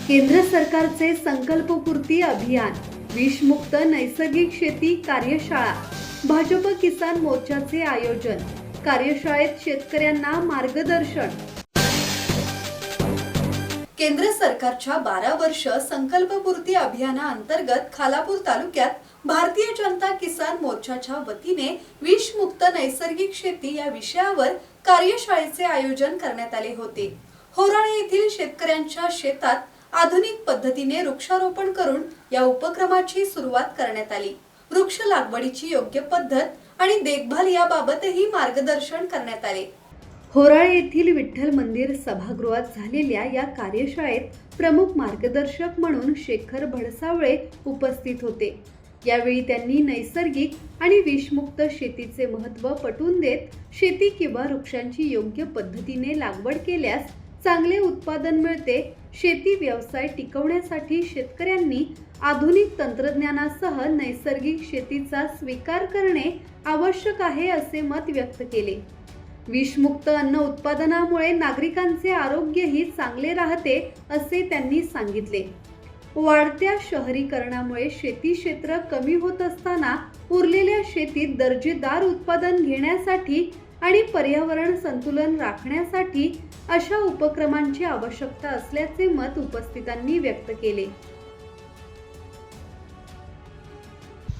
केंद्र सरकारचे संकल्पपूर्ती अभियान, विषमुक्त नैसर्गिक शेती कार्यशाळा, भाजप किसान मोर्चाचे आयोजन, कार्यशाळेत शेतकऱ्यांना मार्गदर्शन। केंद्र सरकारच्या 12 वर्ष संकल्पपूर्ती अभियानाअंतर्गत खालापूर तालुक्यात भारतीय जनता किसान मोर्चाच्या वतीने विषमुक्त नैसर्गिक शेती या विषयावर कार्यशाळेचे आयोजन करण्यात आले होते। होराळे येथील शेतकऱ्यांच्या शेतात आधुनिक पद्धतीने वृक्षारोपण करून या उपक्रमाची सुरुवात करण्यात आली। वृक्ष लागवडीची योग्य पद्धत आणि देखभाल याबाबतही मार्गदर्शन करण्यात आले। होराळे येथील विठ्ठल मंदिर सभागृहात झालेल्या या कार्यशाळेत प्रमुख मार्गदर्शक म्हणून शेखर भडसावळे उपस्थित होते। यावेळी त्यांनी नैसर्गिक आणि विषमुक्त शेतीचे महत्त्व पटवून देत शेती किंवा वृक्षांची योग्य पद्धतीने लागवड केल्यास चांगले उत्पादन मिळते। शेती व्यवसाय टिकवण्यासाठी शेतकऱ्यांनी आधुनिक तंत्रज्ञानासह नैसर्गिक शेतीचा स्वीकार करणे आवश्यक आहे असे मत व्यक्त केले। विषमुक्त अन्न उत्पादनामुळे नागरिकांचे आरोग्यही चांगले राहते असे त्यांनी सांगितले। वाढत्या शहरीकरणामुळे शेती क्षेत्र कमी होत असताना उरलेल्या शेतीत दर्जेदार उत्पादन घेण्यासाठी आणि पर्यावरण संतुलन राखण्यासाठी अशा उपक्रमांची आवश्यकता असल्याचे मत उपस्थितांनी व्यक्त केले।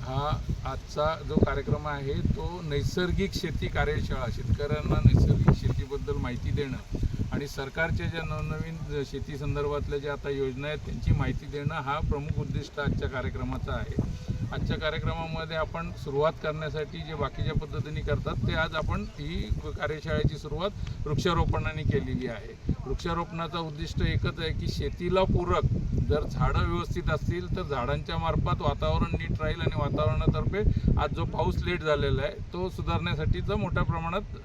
हा आजचा जो कार्यक्रम आहे तो नैसर्गिक शेती कार्यशाळा, शेतकऱ्यांना नैसर्गिक शेतीबद्दल माहिती देणं आणि सरकारच्या ज्या नवनवीन शेती संदर्भातल्या ज्या आता योजना आहेत त्यांची माहिती देणं हा प्रमुख उद्दिष्ट आजच्या कार्यक्रमाचा आहे। आजच्या कार्यक्रमामध्ये आपण सुरुवात करण्यासाठी जे बाकीच्या पद्धतीने करतात ते आज आपण ही कार्यशाळेची सुरुवात वृक्षारोपणाने केलेली आहे। वृक्षारोपणाचा उद्दिष्ट एकच आहे की शेतीला पूरक जर झाडं व्यवस्थित असतील तर झाडांच्या मार्फत वातावरण नीट राहील आणि वातावरणातर्फे आज जो पाऊस लेट झालेला आहे तो सुधारण्यासाठीचा मोठ्या प्रमाणात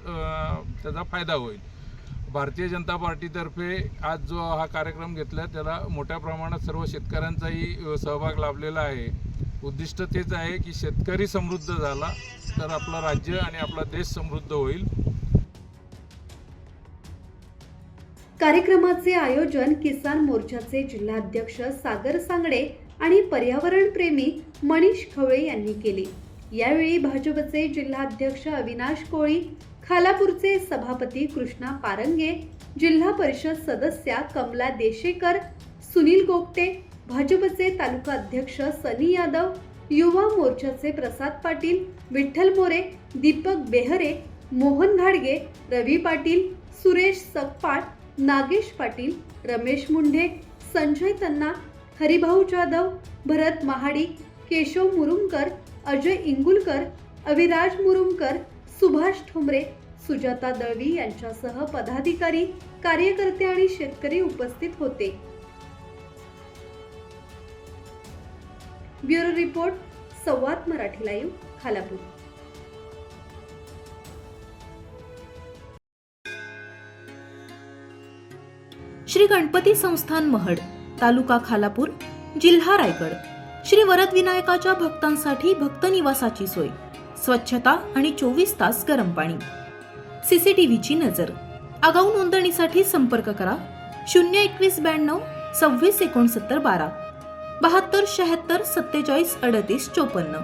त्याचा फायदा होईल। भारतीय जनता पार्टीतर्फे आज जो हा कार्यक्रम घेतला त्याला मोठ्या प्रमाणात सर्व शेतकऱ्यांचाही सहभाग लाभलेला आहे। उद्दिष्ट तेच आहे की शेतकरी समृद्ध झाला तर आपलं राज्य आणि आपला देश समृद्ध होईल। कार्यक्रमाचे आयोजन किसान मोर्चाचे जिल्हाध्यक्ष सागर सांगडे आणि पर्यावरण प्रेमी मनीष खवळे यांनी केले। यावेळी भाजपचे जिल्हाध्यक्ष अविनाश कोळी, खालापूरचे सभापती कृष्णा पारंगे, जिल्हा परिषद सदस्या कमला देशेकर, सुनील गोगटे, भाजपचे तालुका अध्यक्ष सनी यादव, युवा मोर्चाचे प्रसाद पाटील, विठ्ठल मोरे, दीपक बेहरे, मोहन घाडगे, रवी पाटील, सुरेश सकपाट, नागेश पाटील, रमेश मुंढे, संजय तन्ना, हरिभाऊ जाधव, भरत महाडिक, केशव मुरुमकर, अजय इंगुलकर, अविराज मुरुमकर, सुभाष ठोंबरे, सुजाता दळवी यांच्यासह पदाधिकारी, कार्यकर्ते आणि शेतकरी उपस्थित होते। ब्युरो रिपोर्ट, संवाद मराठी लाईव्ह, खालापूर। श्री गणपती संस्थान महड, तालुका खालापूर, जिल्हा रायगड। श्री वरद विनायकाच्या भक्तांसाठी भक्त निवासाची सोय, स्वच्छता आणि 24 तास गरम पाणी, सीसीटीव्हीची नजर। आगाऊ नोंदणीसाठी संपर्क करा 02192 26 69 12, 72 76 47 38 54।